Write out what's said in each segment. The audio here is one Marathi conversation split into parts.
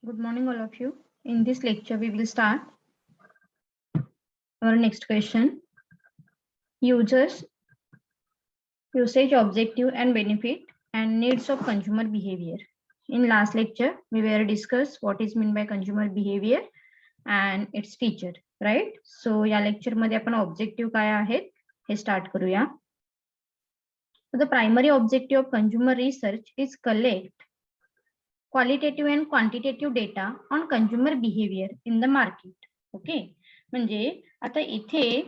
Good morning, all of you. In this lecture, we will start our next question. Usage, objective and benefit and needs of consumer behavior. In last lecture, we were discussed what is meant by consumer behavior and its feature, right? So या lecture मध्ये आपण objective काय आहेत हे start करूया. So the primary objective of consumer research is collect qualitative and quantitative data on consumer behavior in the market. Okay, म्हणजे आता इथे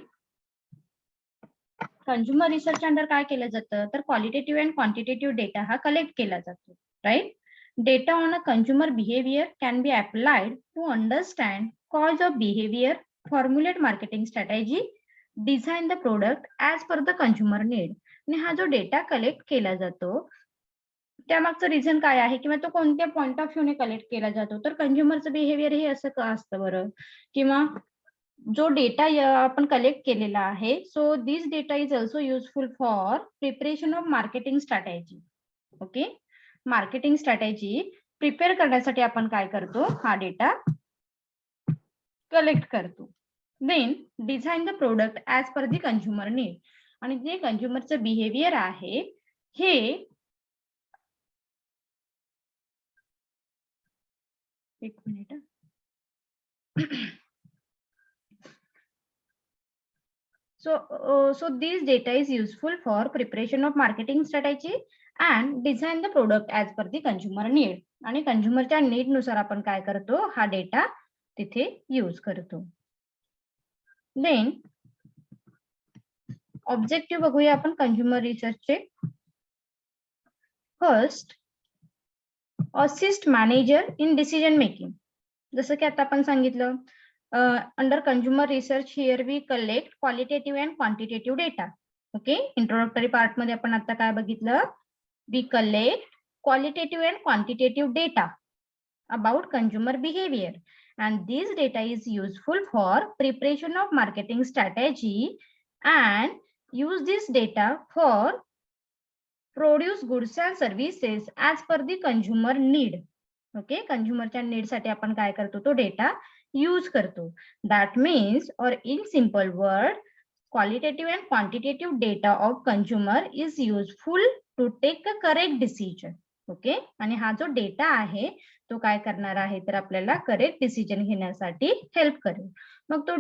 कंझ्युमर रिसर्च अंडर काय केलं जातं तर क्वालिटेटिव्ह अँड क्वांटिटेटिव्ह डेटा हा कलेक्ट केला जातो, right. Data on a consumer behaviour can be applied to understand cause of behaviour, formulate marketing strategy, design the product as per the consumer need. आणि हा जो डेटा कलेक्ट केला जातो त्यामागचं रिझन काय आहे किंवा तो कोणत्या पॉइंट ऑफ व्ह्यूने कलेक्ट केला जातो तर कंझ्युमरचं बिहेवियर हे असं का असतं बरं, किंवा जो डेटा आपण कलेक्ट केलेला आहे. So this data is also useful for preparation of marketing strategy. Okay, marketing strategy prepare करण्यासाठी आपण काय करतो, हा डेटा कलेक्ट करतो. Then design the product as per the consumer need. आणि जे कंझ्युमरचं बिहेवियर आहे हे एक minute. So this data is useful for preparation of marketing strategy and design the product as per the consumer need. आणि कंझ्युमरच्या नीड नुसार आपण काय करतो, हा डेटा तिथे यूज करतो. देन ऑब्जेक्टिव्ह बघूया आपण कंझ्युमर रिसर्चचे. First, assist manager in decision making. जसं की आता आपण सांगितलं under consumer research here we collect qualitative and quantitative data. Okay, introductory part मध्ये आपण आता काय बघितलं, we collect qualitative and quantitative data about consumer behavior, and this data is useful for preparation of marketing strategy and use this data for produce goods and services as per the consumer need. ओके, कंझ्युमरच्या नीड साठी आपण काय करतो, तो डेटा यूज करतो. दॅट मीन्स और in simple word, qualitative and quantitative data of consumer is useful to take a correct decision. Okay, आणि हा जो डेटा आहे तो काय करणार आहे तर आपल्याला करेक्ट डिसिजन घेण्यासाठी हेल्प करेल. मग तो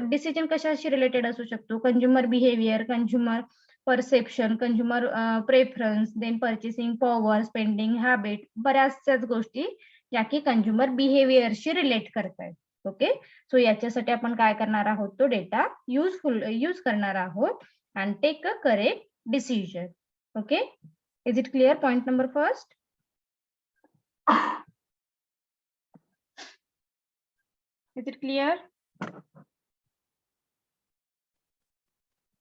डिसिजन कशाशी रिलेटेड असू शकतो, consumer behaviour, consumer perception, consumer preference, then purchasing power, spending habit, बऱ्याचशाच गोष्टी ज्या की कंझ्युमर बिहेवियरशी रिलेट करतायत. ओके, सो याच्यासाठी आपण काय करणार आहोत, तो डेटा यूज करणार आहोत and take a correct decision. Okay, is it clear? Point number first. Is it clear?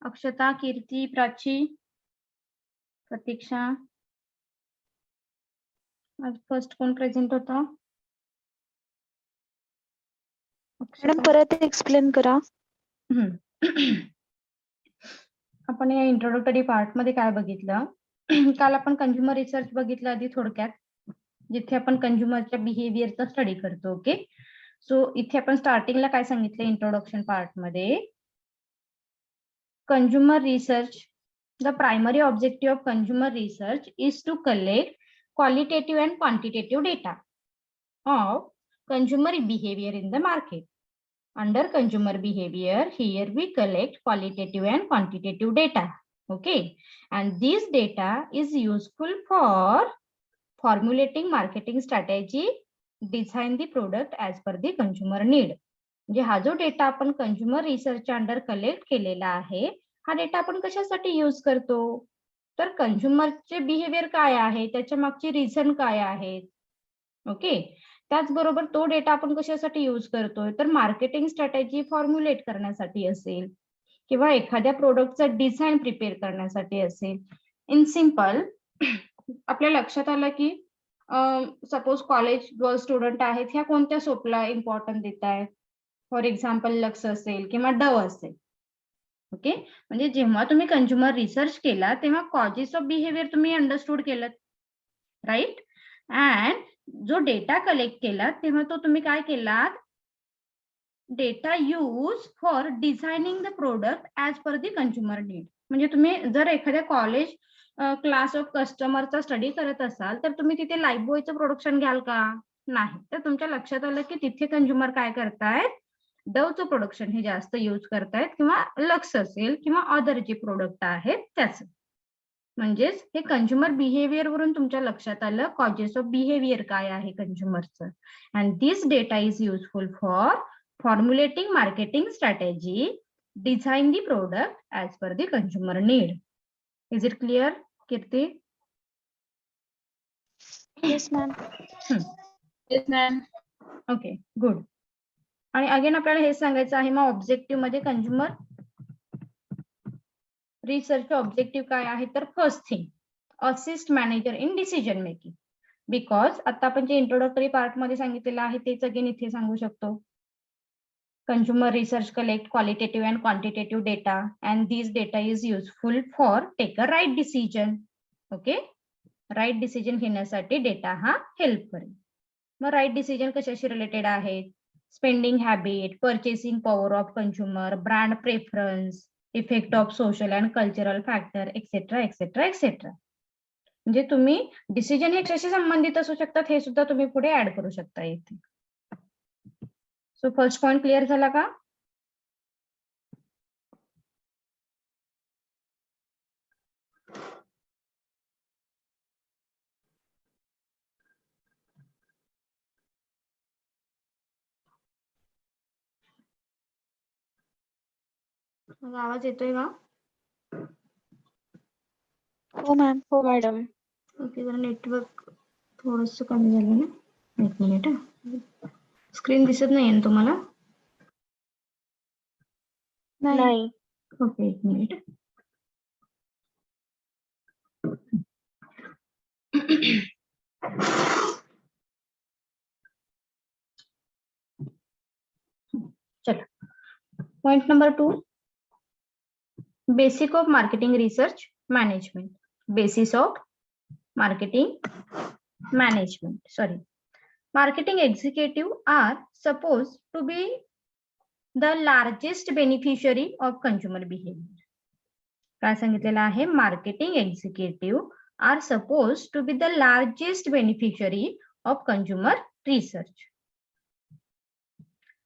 Akshata, Kirti, Prachi, Pratiksha, आज फर्स्ट कोण प्रेझेंट होता? मॅडम परत एक्सप्लेन करा. आपण या इंट्रोडक्टरी पार्ट मध्ये काय बघितलं, काल आपण कंझ्युमर रिसर्च बघितलं आधी थोडक्यात, जिथे आपण कंझ्युमरच्या बिहेवियरचा स्टडी करतो. ओके, सो इथे आपण स्टार्टिंगला काय सांगितलं इंट्रोडक्शन पार्ट मध्ये, consumer research, the primary objective of consumer research is to collect qualitative and quantitative data of consumer behavior in the market. Under consumer behavior, here we collect qualitative and quantitative data. Okay, and this data is useful for formulating marketing strategy, design the product as per the consumer need. म्हणजे हा जो डेटा आपण कंझ्युमर रिसर्च अंडर कलेक्ट केलेला आहे, हा डेटा आपण कशासाठी यूज करतो तर कंझ्युमरचे बिहेवियर काय आहे, त्याच्या मागची रिझन काय आहेत. ओके, त्याचबरोबर तो डेटा आपण कशासाठी यूज करतोय तर मार्केटिंग स्ट्रॅटेजी फॉर्म्युलेट करण्यासाठी असेल किंवा एखाद्या प्रोडक्टचं डिझाईन प्रिपेअर करण्यासाठी असेल. इन सिंपल आपल्या लक्षात आलं की सपोज कॉलेज गर्ल स्टुडंट आहेत, ह्या कोणत्या सोपला इम्पॉर्टन्स देत आहेत, फॉर एक्झाम्पल लक्स असेल किंवा डव असेल. ओके, म्हणजे जेव्हा तुम्ही कंझ्युमर रिसर्च केला तेव्हा कॉजेस ऑफ बिहेवियर तुम्ही अंडरस्टूड केलं, राईट. अँड जो डेटा कलेक्ट केला तेव्हा तो तुम्ही काय केलात, data use for designing the product as per the consumer need. म्हणजे तुम्ही जर एखाद्या कॉलेज क्लास ऑफ कस्टमरचा स्टडी करत असाल तर तुम्ही तिथे लाईफबॉयचं प्रोडक्शन घ्याल का? नाही. तर तुमच्या लक्षात आलं की तिथे कंझ्युमर काय करतायत, डवचं प्रोडक्शन हे जास्त यूज करतायत किंवा लक्स असेल किंवा अदर जे प्रोडक्ट आहेत त्याचं. म्हणजेच हे कंझ्युमर बिहेवियर वरून तुमच्या लक्षात आलं कॉजेस ऑफ बिहेवियर काय आहे कंझ्युमरचं. And this data is useful for formulating marketing strategy, design the product as per the consumer need. Is it clear Kirti? Yes ma'am. Yes ma'am. Okay good. आणि अगेन आपल्याला हे सांगायचं आहे मग ऑब्जेक्टिव्ह मध्ये कंझ्युमर रिसर्च ऑब्जेक्टिव्ह काय आहे, तर first thing assist manager in decision making. Because आता आपण जे इंट्रोडक्टरी पार्ट मध्ये सांगितलेलं आहे तेच अगेन इथे सांगू शकतो. Consumer research collect qualitative and quantitative data and this data is useful for take a right decision. Okay, right decision घेण्यासाठी डेटा हा हेल्प करेल. मग राईट डिसिजन कशाशी रिलेटेड आहेत, spending habit, purchasing power of consumer, brand preference, effect of social and cultural factor etcetera etcetera etcetera. म्हणजे तुम्ही डिसिजन हे कशाशी संबंधित असू शकतात हे सुद्धा तुम्ही पुढे ऍड करू शकता इथे. सो फर्स्ट पॉइंट क्लिअर झाला का? आवाज येतोय का? हो मॅम. हो मॅडम. ओके, जरा नेटवर्क थोडस कमी झालं ना. एक मिनिट. स्क्रीन दिसत नाहीये ना तुम्हाला? नाही. ओके, एक मिनिट. चलो, point number 2, basic of marketing research management. Basis of marketing management. Sorry. Marketing executive are supposed to be the largest beneficiary of consumer behavior. काय सांगितलेलं आहे, marketing executive are suppose to be the largest beneficiary of consumer research.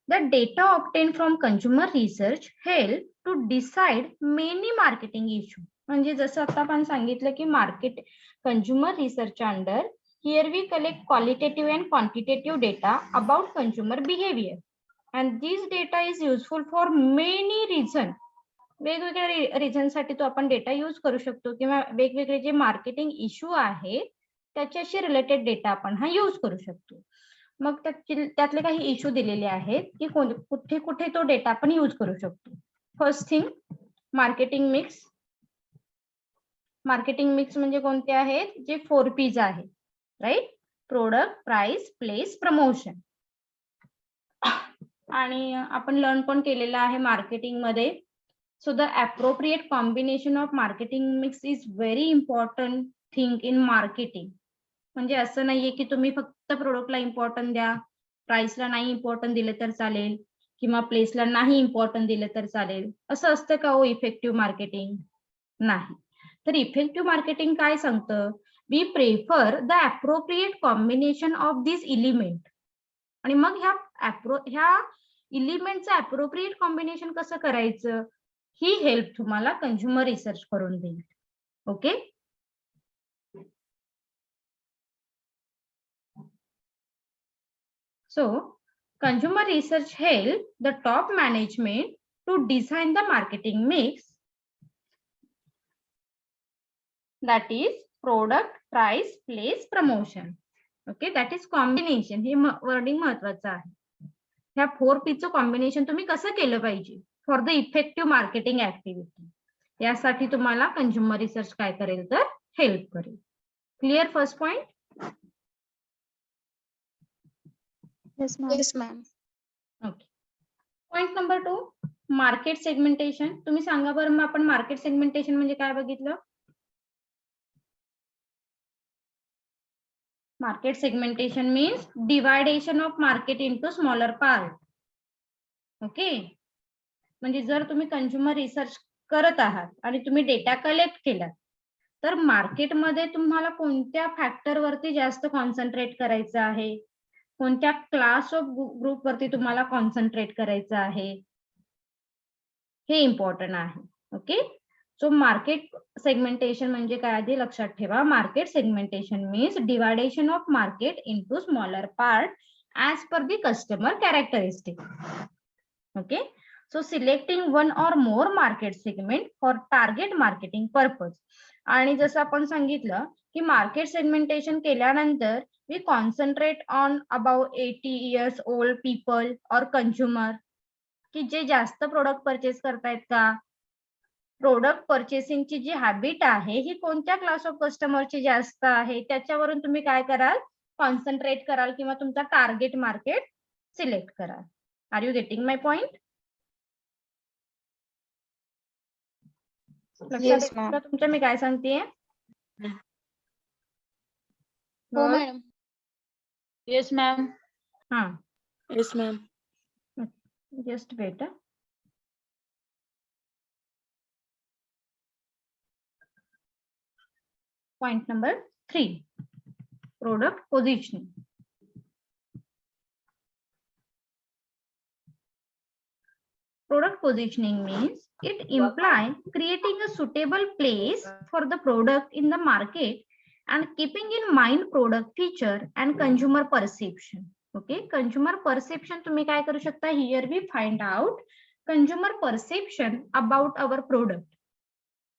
The data obtained from consumer research help to decide many marketing issue. म्हणजे जसं आता आपण सांगितलं की market consumer research under here we collect qualitative and quantitative data about consumer behavior and this data is useful for many reasons. वेगवेगळ्या रिझन साठी तो आपण डेटा यूज करू शकतो किंवा वेगवेगळे जे मार्केटिंग इश्यू आहे त्याच्याशी रिलेटेड डेटा आपण हा यूज करू शकतो. मग त्यातले काही इश्यू दिलेले आहेत की कुठे कुठे तो डेटा आपण यूज करू शकतो. First thing marketing mix. Marketing mix म्हणजे कोणते आहेत, जे 4 P's आहेत, right? Product, price, place, promotion. आणि आपण लर्न पण केलेलं आहे मार्केटिंग मध्ये. So the appropriate combination of marketing mix is very important thing in marketing. म्हणजे असं नाहीये की तुम्ही फक्त प्रोडक्टला इम्पॉर्टन्ट द्या, प्राइसला नाही इम्पॉर्टन्ट दिले तर चालेल किंवा प्लेसला नाही इम्पॉर्टन्ट दिले तर चालेल. असं असतं का हो इफेक्टिव्ह मार्केटिंग? नाही. तर इफेक्टिव्ह मार्केटिंग काय सांगतं, we prefer the appropriate combination of this element. आणि मग ह्या एलिमेंटचं अप्रोप्रिएट कॉम्बिनेशन कसं करायचं ही हेल्प तुम्हाला कंझ्युमर रिसर्च करून देईल. Okay, so consumer research help the top management to design the marketing mix that is product, price, place, promotion. Okay, that is combination. हे वर्डिंग महत्वाचं आहे. ह्या 4 P's कॉम्बिनेशन तुम्ही कसं केलं पाहिजे for the effective marketing activity, यासाठी तुम्हाला कंझ्युमर रिसर्च काय करेल तर हेल्प करेल. Clear first point? Yes ma'am. Yes ma'am. Okay. Point number 2, market segmentation. तुम्ही सांगा बरं मग आपण मार्केट सेगमेंटेशन म्हणजे काय बघितलं? Market segmentation means dividation of market into smaller part. Okay, म्हणजे जर तुम्ही कंझ्युमर रिसर्च करत आहात आणि तुम्ही डेटा कलेक्ट केला, तर मार्केटमध्ये तुम्हाला कोणत्या फॅक्टर वरती जास्त कॉन्सन्ट्रेट करायचं आहे, कोणत्या क्लास ऑफ ग्रुप वरती तुम्हाला कॉन्सन्ट्रेट करायचं आहे, हे इम्पॉर्टंट आहे. ओके, सो मार्केट सेगमेंटेशन म्हणजे काय आधी लक्षात ठेवा. Market segmentation means divideation of market into smaller part as per the customer characteristic. Okay, so selecting one or more market segment for target marketing purpose. आणि जसं आपण सांगितलं की मार्केट सेगमेंटेशन केल्यानंतर we concentrate on about 80 years old people और कंझ्युमर, की जे जास्त प्रोडक्ट परचेस करतायत का, प्रोडक्ट परचेसिंगची जी हॅबिट आहे ही कोणत्या क्लास ऑफ कस्टमरची जास्त आहे, त्याच्यावरून तुम्ही काय कराल, कॉन्सन्ट्रेट कराल किंवा तुमचा टार्गेट मार्केट सिलेक्ट कराल. Are you getting my point? Yes, ma'am. तुमच्या मी काय सांगतेय? हो मॅडम. Yes, ma'am. हा, Yes, ma'am. Just wait. Point number 3, product positioning. Product positioning means it implies creating a suitable place for the product in the market and keeping in mind product feature and consumer perception. Okay, consumer perception तुम्ही काय करू शकता, here we find out consumer perception about our product.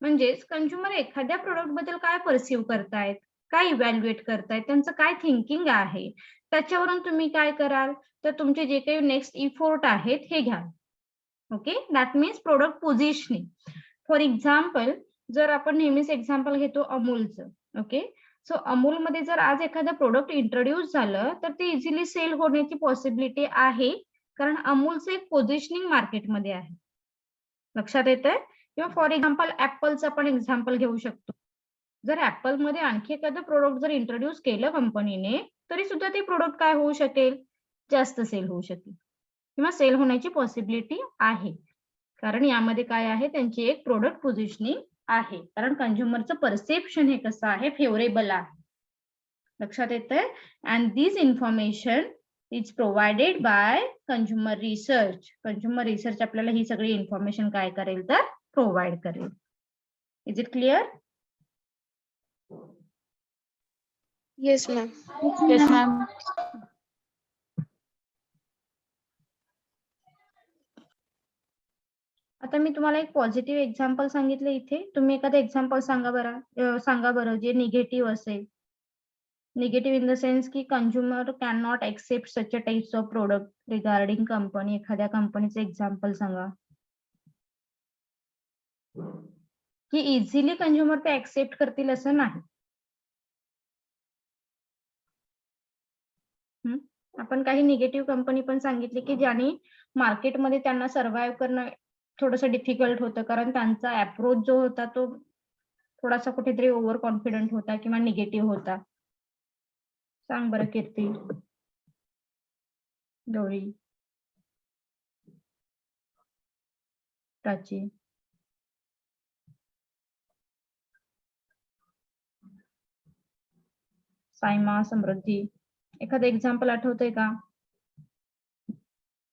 म्हणजेच कंझ्युमर एखाद्या प्रोडक्ट बद्दल काय परसिव्ह करतायत, काय इव्हॅल्युएट करतायत, त्यांचं काय थिंकिंग आहे, त्याच्यावरून तुम्ही काय कराल, तर तुमचे जे काही नेक्स्ट इफोर्ट आहेत हे घ्याल. Okay, that means product positioning. For example, जर आपण नेहमीच एक्झाम्पल घेतो अमूलचं. ओके, सो अमूलमध्ये जर आज एखादं प्रोडक्ट इंट्रोड्यूस झालं तर ते इझिली सेल होण्याची पॉसिबिलिटी आहे, कारण अमूलचं एक पोझिशनिंग मार्केटमध्ये आहे. लक्षात येतंय? किंवा फॉर एक्झाम्पल ऍपलचं आपण एक्झाम्पल घेऊ शकतो. जर ऍपल मध्ये आणखी एखादं प्रोडक्ट जर इंट्रोड्यूस केलं कंपनीने, तरी सुद्धा ते प्रोडक्ट काय होऊ शकेल, जास्त सेल होऊ शकेल किंवा सेल होण्याची पॉसिबिलिटी आहे, कारण यामध्ये काय आहे, त्यांची एक प्रोडक्ट पोझिशनिंग आहे, कारण कंझ्युमरचं परसेप्शन हे कसं आहे, फेवरेबल आहे. लक्षात येतंय? And this information is provided bye consumer research. Consumer research आपल्याला ही सगळी इन्फॉर्मेशन काय करेल, तर प्रोव्हाइड करेल. Is it clear? Yes, ma'am. Yes, ma'am. आता मी तुम्हाला एक पॉझिटिव्ह एक्झाम्पल सांगितलं इथे, तुम्ही एखादं एक्झाम्पल सांगा बरं जे निगेटिव्ह असेल. निगेटिव्ह इन द सेन्स की consumer can not accept such a types of product regarding company. एखाद्या कंपनीचं एक्झाम्पल सांगा की इझिली कंझ्युमर ते एक्सेप्ट करतील असं नाही. आपण काही निगेटिव्ह कंपनी पण सांगितली की ज्यांनी मार्केटमध्ये त्यांना सर्व्हाइव्ह करणं थोडंसं डिफिकल्ट होतं, कारण त्यांचा अप्रोच जो होता तो थोडासा कुठेतरी ओव्हर कॉन्फिडंट होता किंवा निगेटिव्ह होता. सांग बरं कीर्ती, गौरी, प्राची. सायमा, समृद्धी, एखादं एक्झाम्पल आठवतंय का?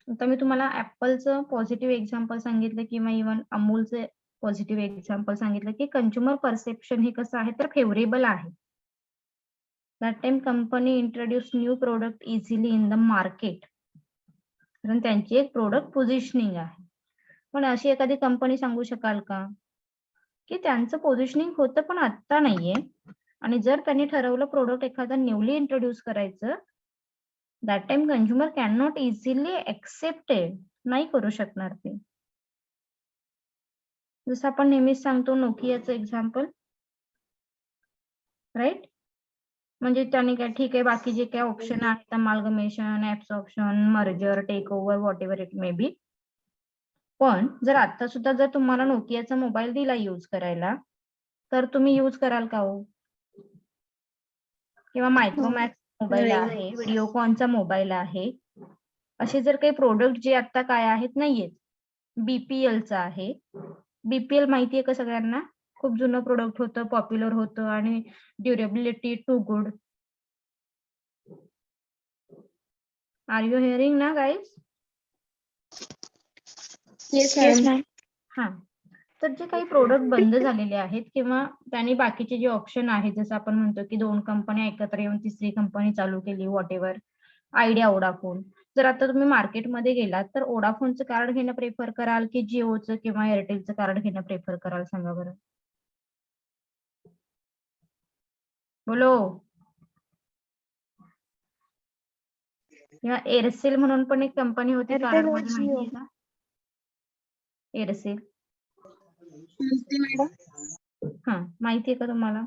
आता मी तुम्हाला ऍपलचं पॉझिटिव्ह एक्झाम्पल सांगितलं किंवा इव्हन अमूलचं पॉझिटिव्ह एक्झाम्पल सांगितलं की कंझ्युमर परसेप्शन हे कसं आहे, तर फेवरेबल आहे. That time company introduce new product easily in the market, कारण त्यांची एक प्रोडक्ट पोझिशनिंग आहे. पण अशी एखादी कंपनी सांगू शकाल का की त्यांचं पोझिशनिंग होतं पण आता नाहीये, आणि जर त्यांनी ठरवलं प्रोडक्ट एखादं न्यूली इंट्रोड्यूस करायचं, that time consumer can not easily accepted, नाही करू शकणार ते. जसं आपण नेहमीच सांगतो नोकियाचं एक्झाम्पल, राईट? म्हणजे त्याने काय, ठीक आहे, बाकी जे काय ऑप्शन आहेत, amalgamation, absorption, merger, takeover, whatever it may be, पण जर आता सुद्धा जर तुम्हाला नोकियाचा मोबाईल दिला यूज करायला, तर तुम्ही यूज कराल का हो? किंवा मायक्रोमॅक्स मोबाईल नाही. आहे, व्हिडिओकॉनचा मोबाईल आहे. असे जर काही प्रोडक्ट जे आता काय आहेत नाहीयेत. बीपीएलचा आहे. बीपीएल माहितीये का सगळ्यांना? खूप जुनं प्रोडक्ट होतं, पॉप्युलर होतं आणि durability too good. Are you hearing ना guys? Yes Yes, ma'am. ma'am. हा. तर जे काही प्रोडक्ट बंद झालेले आहेत किंवा त्यांनी बाकीचे जे ऑप्शन आहेत, जसं आपण म्हणतो की 2 कंपन्या एकत्र येऊन तिसरी कंपनी चालू केली, व्हॉटएव्हर, आयडिया, वोडाफोन. जर आता तुम्ही मार्केटमध्ये गेलात तर वोडाफोनचं कार्ड घेणं प्रेफर कराल की जिओचं किंवा एअरटेलचं कार्ड घेणं प्रेफर कराल सांगा बरं? बोलो. किंवा एअरसेल म्हणून पण एक कंपनी होती एअरटेल कार्ड और मध्ये, जिओ. माहितीये का? एअरसेल. मॅडम. हा, माहितीये का तुम्हाला?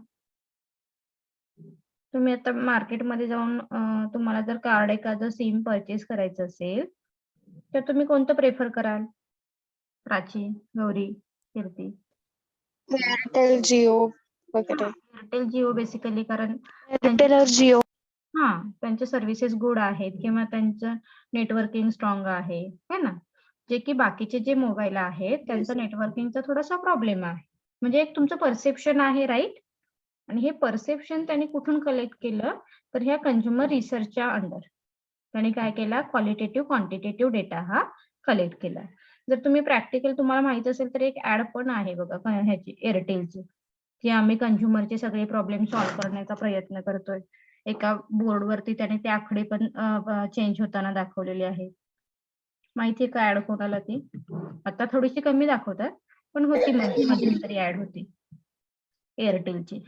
तुम्ही आता मार्केटमध्ये जाऊन तुम्हाला जर कार्ड एखादं सिम परचेस करायचं असेल, तर तुम्ही कोणतं प्रेफर कराल? प्राची, गौरी, कीर्ती? एअरटेल, जिओ वगैरे. एअरटेल, जिओ बेसिकली, कारण एअरटेल और जिओ. त्यांचे सर्व्हिसेस गुड आहेत किंवा त्यांचं नेटवर्किंग स्ट्रॉंग आहे, है ना? जे की बाकीचे जे मोबाईल आहेत त्यांचं नेटवर्किंगचा थोडासा प्रॉब्लेम आहे. म्हणजे एक तुमचं परसेप्शन आहे, राईट? आणि हे परसेप्शन त्यांनी कुठून कलेक्ट केलं? तर ह्या कंझ्युमर रिसर्चच्या अंडर. त्यांनी काय केला? क्वालिटेटिव्ह, क्वांटिटेटिव्ह डेटा हा कलेक्ट केला. जर तुम्ही प्रॅक्टिकल तुम्हाला माहित असेल तर एक ऍड पण आहे बघा ह्याची, एअरटेलची, की आम्ही कंझ्युमरचे सगळे प्रॉब्लेम सॉल्व्ह करण्याचा प्रयत्न करतोय. एका बोर्डवरती त्याने ते आकडे पण चेंज होताना दाखवलेले आहेत. माहितीये का ऍड कोणाला ती? आता थोडीशी कमी दाखवतात, पण होती मध्यंतरी ऍड होती एअरटेलची.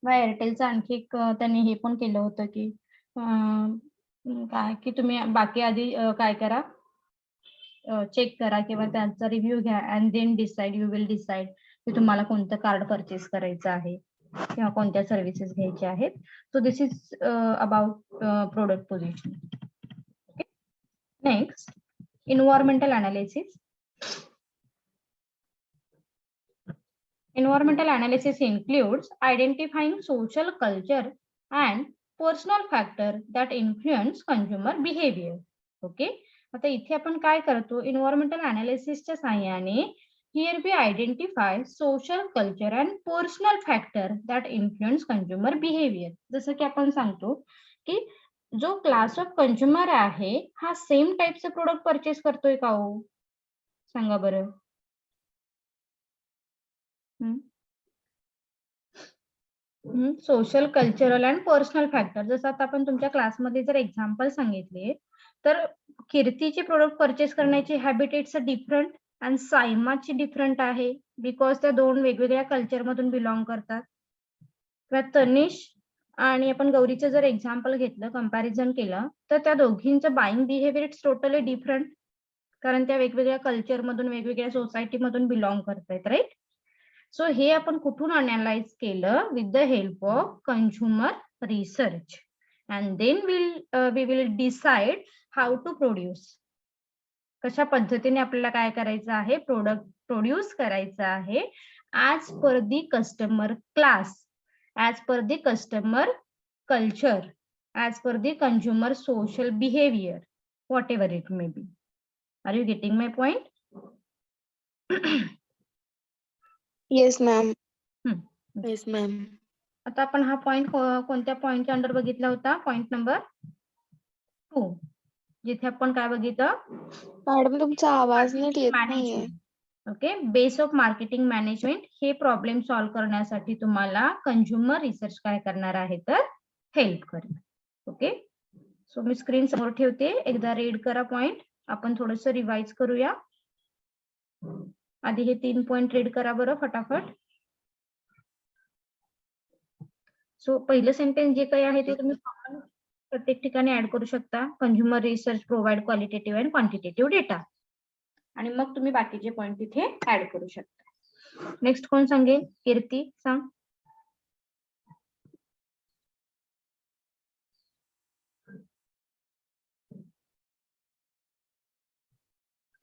मग एअरटेलचं आणखी एक त्यांनी हे पण केलं होतं की काय की तुम्ही बाकी आधी काय करा, चेक करा किंवा त्यांचा रिव्ह्यू घ्या and then decide, you will decide की तुम्हाला कोणतं कार्ड परचेस करायचं आहे किंवा कोणत्या सर्व्हिसेस घ्यायच्या आहेत. So this is about product position. Next, environmental analysis. Environmental analysis includes identifying social, culture, and personal factor that influence consumer behavior. Okay. आता इथे आपण काय करतो? Environmental analysis च्या साहाय्याने here we identify social, culture, and personal factor that influence consumer behavior. जसं की आपण सांगतो की जो क्लास ऑफ कंझ्युमर आहे हा सेम टाईपचं प्रोडक्ट परचेस करतोय का हो? सांगा बरं. Social, cultural and personal factor. जसं आता आपण तुमच्या क्लासमध्ये जर एक्झाम्पल सांगितले, तर कीर्तीचे प्रोडक्ट परचेस करण्याची हॅबिट इट्स अ डिफरंट आणि सायमाची डिफरंट आहे, बिकॉज त्या 2 वेगवेगळ्या कल्चरमधून बिलॉंग करतात. किंवा तनिष आणि आपण गौरीचं जर एक्झाम्पल घेतलं, कंपॅरिझन केलं, तर त्या दोघींचं buying behaviour it's totally different, कारण त्या वेगवेगळ्या कल्चरमधून, वेगवेगळ्या सोसायटीमधून बिलॉंग करतायत, राईट? सो हे आपण कुठून अनालाइज केलं? With the help of consumer research, and then we will decide how to produce. कशा पद्धतीने आपल्याला काय करायचं आहे? प्रोडक्ट प्रोड्यूस करायचं आहे as per the customer class, as per the customer culture, as per the consumer social behaviour, whatever it may be. Are you getting my point? Yes ma'am. Yes ma'am. आता आपण हा पॉइंट कोणत्या पॉइंटच्या अंडर बघितला होता? पॉइंट नंबर 2, जिथे आपण काय बघितलं? मॅडम तुमचा आवाज नीट येत नाहीये. Okay. Base of marketing management हे प्रॉब्लेम सॉल्व्ह करण्यासाठी तुम्हाला कंझ्युमर रिसर्च काय करणार आहे? तर हेल्प करेल. ओके. सो मी स्क्रीन समोर ठेवते, एकदा रीड करा पॉइंट. आपण थोडंसं रिवाइज करूया. आधी हे 3 पॉइंट रीड करा बरं फटाफट. सो पहिलं सेंटेन्स जे काही आहे ते तुम्ही प्रत्येक ठिकाणी ऍड करू शकता. Consumer research provide qualitative and quantitative data, आणि मग तुम्ही बाकीचे पॉइंट तिथे ऍड करू शकता. नेक्स्ट कोण सांगेल? कीर्ती सांग.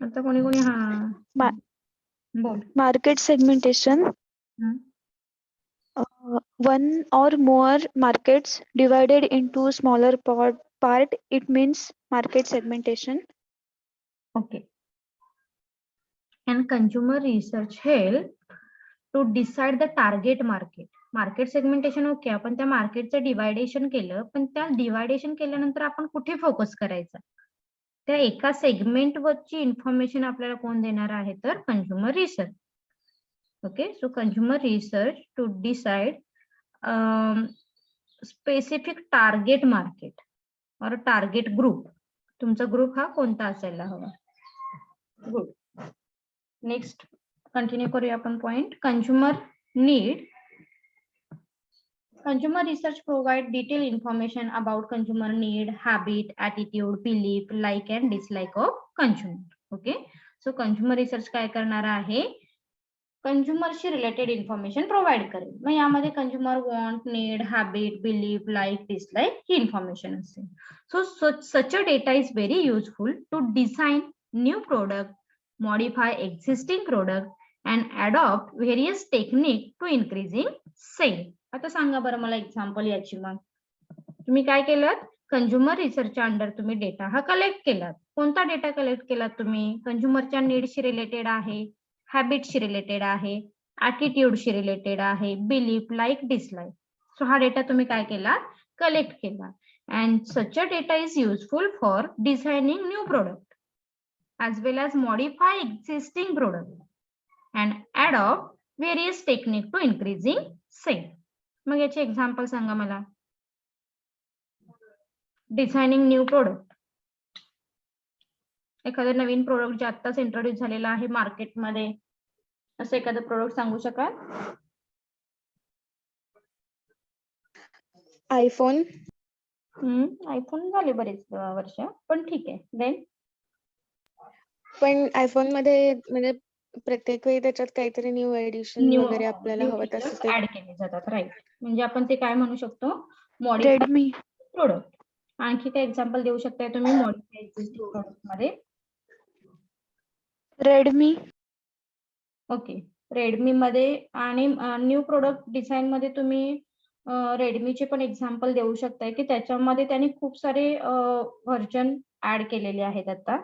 आता कोणी कोणी हा बोल. Market segmentation. One or more markets divided into smaller part, it means market segmentation. Okay. And consumer research help to decide the target market. Market segmentation okay, आपण त्या मार्केटचं डिवायडेशन केलं, पण त्या डिवायडेशन केल्यानंतर आपण कुठे फोकस करायचा, त्या एका सेगमेंट वरची इन्फॉर्मेशन आपल्याला कोण देणार आहे, तर consumer research. Okay, so consumer research to decide specific target market और टार्गेट ग्रुप. तुमचा ग्रुप हा कोणता असायला हवा. गुड. नेक्स्ट कंटिन्यू करूया आपण point. Consumer need. Consumer research provide detailed information about consumer need, habit, attitude, belief, like and dislike of consumer. Okay, so consumer research काय करणार आहे, कंझ्युमरशी रिलेटेड इन्फॉर्मेशन प्रोव्हाइड करेल. मग यामध्ये consumer want, need, habit, belief, like, dislike ही इन्फॉर्मेशन असेल. So such a data is very useful to design new product, modify existing product and adopt various technique to increasing sale. आता सांगा बरं मला एक्झाम्पल याची. मग तुम्ही काय केलं, कंझ्युमर रिसर्चच्या अंडर तुम्ही डेटा हा कलेक्ट केलात. कोणता डेटा कलेक्ट केलात तुम्ही, कंझ्युमरच्या नीडशी रिलेटेड आहे, हॅबिटशी रिलेटेड आहे, ऍटिट्यूडशी रिलेटेड आहे, बिलीफ, लाईक, डिसलाईक. सो हा डेटा तुम्ही काय केला, कलेक्ट केला. And such a data is useful for designing new product as well as modify existing product and adopt various technique to increasing sale. मग याचे एक्झाम्पल सांगा मला. डिझायनिंग न्यू प्रोडक्ट, एखादं नवीन प्रोडक्ट जे आत्ताच इंट्रोड्यूस झालेलं आहे मार्केटमध्ये, असं एखादं प्रोडक्ट सांगू शकाल. आयफोन. आयफोन झाले बरेच वर्ष, पण ठीक आहे. देन पण आयफोन मध्ये म्हणजे प्रत्येक वेळी त्याच्यात काहीतरी न्यू एडिशन वगैरे आपल्याला हवं तसं ते ऍड केले जातात. राईट, म्हणजे आपण ते काय म्हणू शकतो, मॉडिफाय रेडमी. प्रोडक्ट. आणखी काय एक्झाम्पल देऊ शकताय तुम्ही मॉडिफाय एक्झिस्टिंग प्रोडक्ट मध्ये. रेडमी. ओके, रेडमी मध्ये. आणि न्यू प्रोडक्ट डिझाईन मध्ये तुम्ही रेडमीचे पण एक्झाम्पल देऊ शकताय की त्याच्यामध्ये त्यांनी खूप सारे व्हर्जन ऍड केलेले आहेत. आता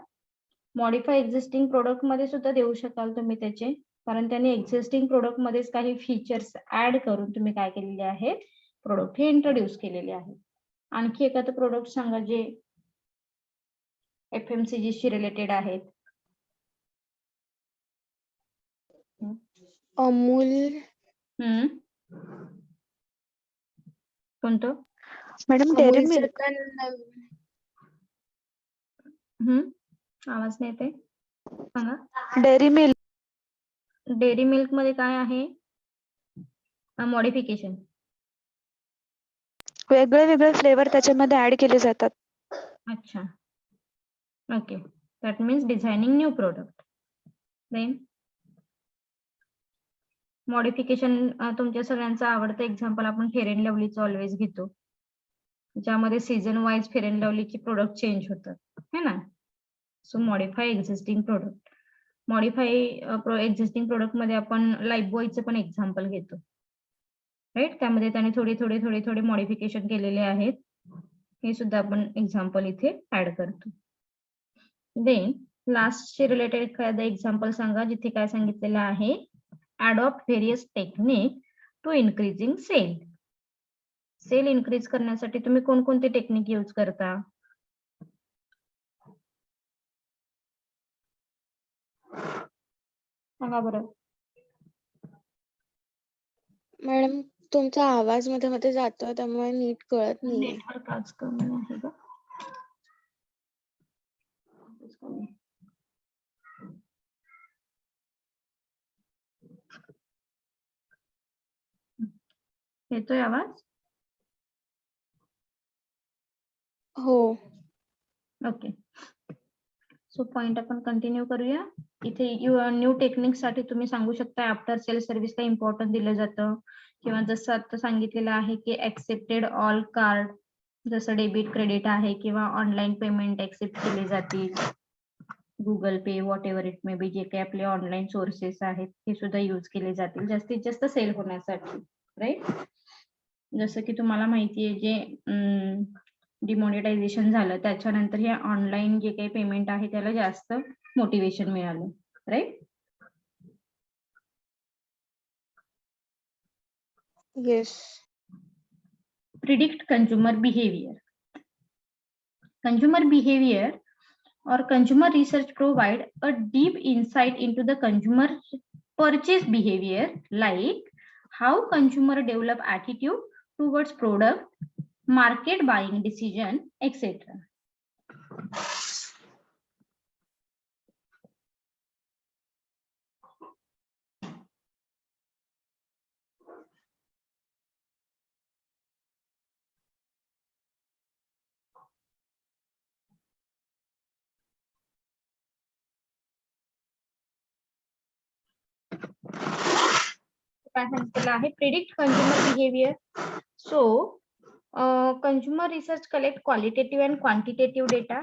मॉडिफाय एक्झिस्टिंग प्रोडक्ट मध्ये सुद्धा देऊ शकाल तुम्ही त्याचे, कारण त्यांनी एक्झिस्टिंग प्रोडक्ट मध्येच काही फीचर्स ऍड करून तुम्ही काय केलेले आहेत, प्रोडक्ट हे इंट्रोड्यूस केलेले आहेत. आणखी एखादं प्रोडक्ट सांगा जे FMCG शी रिलेटेड आहेत. अमूल. कोणतं मॅडम डेअरी मिल्क. आवाज नाही येते, सांगा. Dairy milk. डेअरी मिल्क मध्ये काय आहे, मॉडिफिकेशन. वेगळे वेगळे फ्लेवर त्याच्यामध्ये ऍड केले जातात. अच्छा, okay, that means designing new product. Then modification. तुमच्या सगळ्यांचं आवडतं एक्झाम्पल आपण फेअर अँड लवलीचं ऑलवेज घेतो, ज्यामध्ये सीझन वाईज फेअर अँड लवलीचे प्रोडक्ट चेंज होतात, है ना. So modify existing product. Modify existing product मध्ये आपण लाईफबॉयचं पण एक्झाम्पल घेतो, राईट. त्यामध्ये त्याने थोडे मॉडिफिकेशन केलेले आहेत, हे सुद्धा आपण एक्झाम्पल इथे ऍड करतो. देन लास्टचे रिलेटेड एखादं एक्झाम्पल सांगा जिथे काय सांगितलेलं आहे, adopt various technique to increasing sale. Sale increase करण्यासाठी तुम्ही कोणकोणते टेक्निक यूज करता. सांगा बरं. मॅडम तुमचा आवाज मध्ये मध्ये जातोय त्यामुळे नीट कळत नाहीये. नेटवर्क आज कमी आहे का. येतोय आवाज. हो. ओके, सो पॉइंट आपण कंटिन्यू करूया. इथे न्यू टेक्निक साठी तुम्ही सांगू शकता आफ्टर सेल सर्व्हिसला इम्पॉर्टन्स दिलं जातं, किंवा जसं आता सांगितलेलं आहे की ऍक्सेप्टेड ऑल कार्ड, जसं डेबिट क्रेडिट आहे, किंवा ऑनलाईन पेमेंट ऍक्सेप्ट केले जातील, Google pay, what ever it may बी, जे काही आपले ऑनलाईन सोर्सेस आहेत हे सुद्धा यूज केले जातील जास्तीत जास्त सेल होण्यासाठी, राईट. जसं की तुम्हाला माहिती आहे जे डिमॉनिटायझेशन झालं त्याच्यानंतर हे ऑनलाईन जे काही पेमेंट आहे त्याला जास्त मोटिवेशन मिळालं, right. Yes. Predict consumer behavior. Consumer behavior or consumer research provide a deep insight into the consumer purchase behavior, like how consumer develop attitude towards product, market buying decision, etc. काय सांगितलेलं आहे predict consumer behaviour. So consumer research collect qualitative and quantitative data.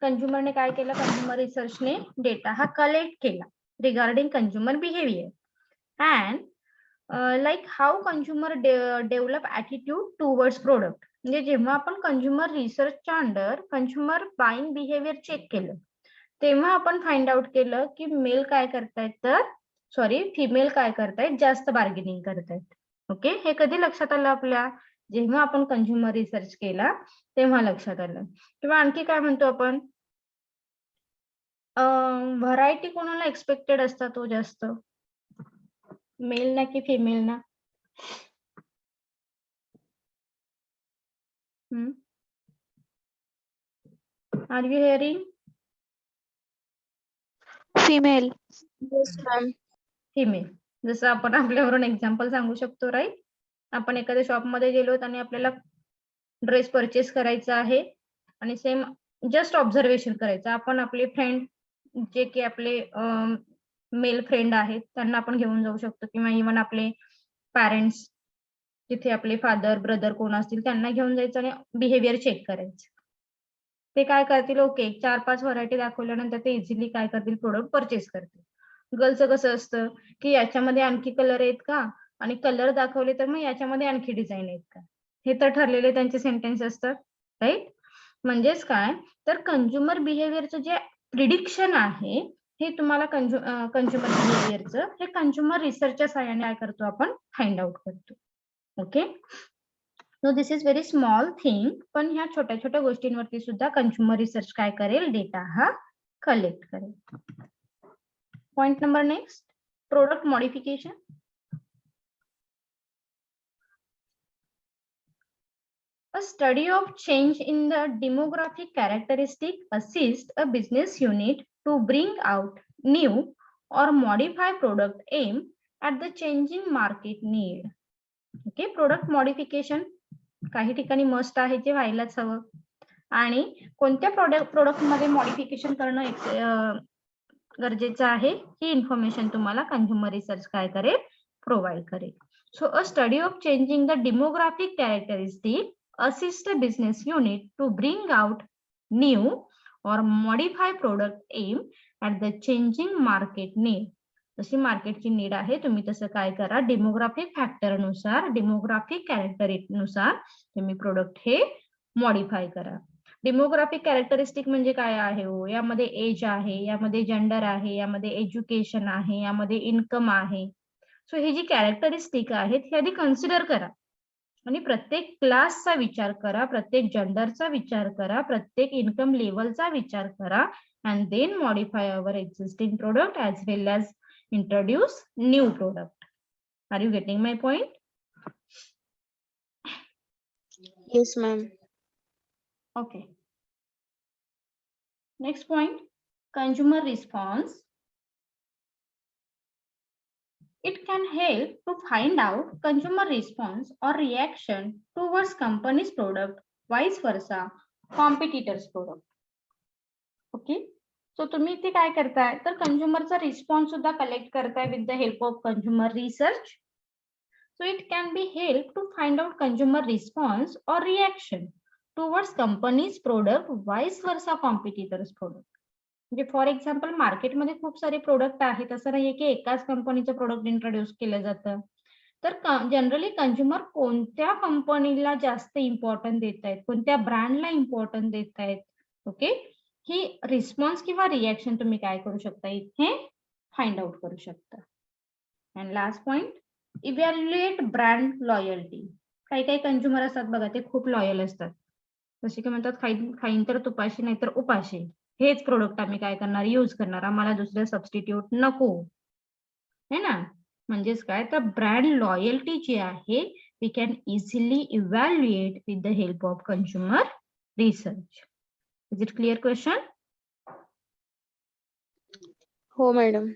कंझ्युमरने काय केलं, कंझ्युमर रिसर्चने डेटा हा कलेक्ट केला regarding consumer behaviour and like how consumer develop attitude towards product. म्हणजे जेव्हा आपण कंझ्युमर रिसर्चच्या under consumer buying behaviour check केलं तेव्हा आपण फाइंड आउट केलं की मेल काय करतायत तर फिमेल काय करतायत, जास्त बार्गेनिंग करतायत. ओके, हे कधी लक्षात आलं आपल्या, जेव्हा आपण कंझ्युमर रिसर्च केला तेव्हा लक्षात आलं. किंवा आणखी काय म्हणतो आपण, व्हरायटी कोणाला एक्सपेक्टेड असतात तो जास्त, मेल ना की फिमेल ना? Are you hearing? Female. Yes, ma'am. Female. जसं आपण आपल्यावरून एक्झाम्पल सांगू शकतो, राईट. आपण एखाद्या शॉपमध्ये गेलो आणि आपल्याला ड्रेस परचेस करायचा आहे आणि सेम जस्ट ऑब्झर्वेशन करायचं. आपण आपले फ्रेंड जे की आपले मेल फ्रेंड आहेत त्यांना आपण घेऊन जाऊ शकतो किंवा इव्हन आपले पॅरेंट्स तिथे आपले फादर ब्रदर कोण असतील त्यांना घेऊन जायचं आणि बिहेवियर चेक करायचं. ते काय करतील, ओके 4-5 व्हरायटी दाखवल्यानंतर ते इझिली काय करतील, प्रोडक्ट परचेस करतील. गर्लचं कसं असतं की याच्यामध्ये आणखी कलर आहेत का, आणि कलर दाखवले तर मग याच्यामध्ये आणखी डिझाईन आहेत का, हे तर ठरलेले त्यांचे सेंटेन्स असतात, राईट. म्हणजेच काय तर कंझ्युमर बिहेवियरचं जे प्रिडिक्शन आहे हे तुम्हाला कंझ्युमर बिहेवियरचं हे कंझ्युमर रिसर्चच्या सहाय्याने काय करतो आपण फाइंड आउट करतो. Okay, so this is very small thing, पण ह्या छोट्या छोट्या गोष्टींवरती सुद्धा कंझ्युमर रिसर्च काय करेल, डेटा हा कलेक्ट करेल. Point number next, product modification. A study of change in the demographic characteristic assists a business unit to bring out new or modify product aim at the changing market need. Okay, product modification काही ठिकाणी मस्ट आहे, जे व्हायलाच हवं. आणि कोणत्या प्रोडक्ट मध्ये मॉडिफिकेशन करणं गरजेचं आहे ही इन्फॉर्मेशन तुम्हाला कंझ्युमर रिसर्च काय करेल, प्रोव्हाइड करेल. So a study of changing the demographic characteristic assist a business unit to bring out new or modify product aim at the changing market need. जशी मार्केटची नीड आहे तुम्ही तसं काय करा, डेमोग्राफिक फॅक्टर नुसार, डेमोग्राफिक कॅरेक्टरिस्टिक नुसार तुम्ही प्रोडक्ट हे मॉडिफाय करा. डेमोग्राफिक कॅरेक्टरिस्टिक म्हणजे काय आहे हो, यामध्ये एज आहे, यामध्ये जेंडर आहे, यामध्ये एज्युकेशन आहे, यामध्ये इन्कम आहे. सो ही जी कॅरेक्टरिस्टिक आहेत हे आधी कन्सिडर करा आणि प्रत्येक क्लासचा विचार करा, प्रत्येक जेंडरचा विचार करा, प्रत्येक इन्कम लेवलचा विचार करा, and then modify our existing product as well as introduce new product. Are you getting my point? Yes, ma'am. Okay. Next point, consumer response. It can help to find out consumer response or reaction towards company's product, vice versa, competitors' product. Okay. So तुम्ही ते काय करताय तर कंझ्युमरचा रिस्पॉन्स सुद्धा कलेक्ट करताय with the help of consumer research. So it can be help to find out consumer response or reaction towards company's product, vice versa, competitors' product. म्हणजे फॉर एक्झाम्पल मार्केटमध्ये खूप सारे प्रोडक्ट आहेत, असं नाहीये की एकाच कंपनीचं प्रोडक्ट इंट्रोड्यूस केलं जातं. तर जनरली कंझ्युमर कोणत्या कंपनीला जास्त इम्पॉर्टन्स देत आहेत, कोणत्या ब्रँडला इम्पॉर्टन्स देत आहेत. ओके, ही रिस्पॉन्स किंवा रिॲक्शन तुम्ही काय करू शकता, इथे फाइंड आउट करू शकता. And last point, evaluate brand loyalty. काही काही कंझ्युमर असतात बघा, ते खूप लॉयल असतात. जसे की म्हणतात खाईन तर तुपाशी नाही तर उपाशी, हेच प्रोडक्ट आम्ही काय करणार, यूज करणार, आम्हाला दुसरे सबस्टिट्यूट नको, है ना. म्हणजेच काय, तर ब्रँड लॉयल्टी जी आहे we can easily evaluate with the help of consumer research. Is it clear question? हो मॅडम.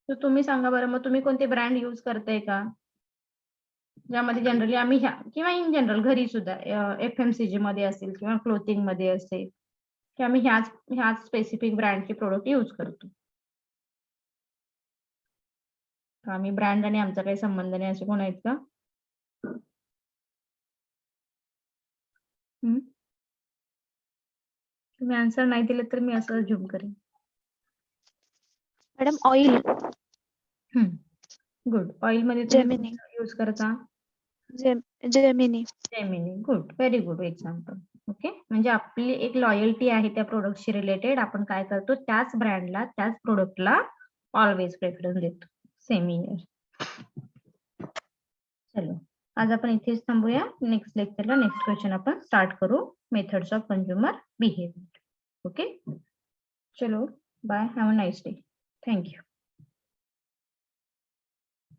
तर तुम्ही सांगा बरं, मग तुम्ही कोणते ब्रँड यूज करताय का, ज्यामध्ये जनरली आम्ही ह्या किंवा इन जनरल घरी सुद्धा FMCG मध्ये असेल किंवा क्लोथिंग मध्ये असेल की आम्ही ह्याच स्पेसिफिक ब्रँडचे प्रोडक्ट यूज करतो. आम्ही ब्रँड आणि आमचा काही संबंध नाही असे कोण आहेत का? तुम्ही आन्सर नाही दिले तर मी असं झूम करेन. Madam oil. गुड. ऑइल मध्ये तुम्ही जेमिनी. यूज करता Gemini. Gemini. Good, very good example. Okay, म्हणजे आपली एक लॉयल्टी आहे त्या प्रोडक्टशी रिलेटेड, आपण काय करतो, त्याच ब्रँडला त्याच प्रोडक्टला ऑलवेज प्रेफरन्स देतो. Same year. चलो, आज आपण इथेच थांबूया. नेक्स्ट लेक्चरला नेक्स्ट क्वेश्चन आपण स्टार्ट करू, methods of consumer behaviour. Okay, चलो bye, have a nice day. Thank you.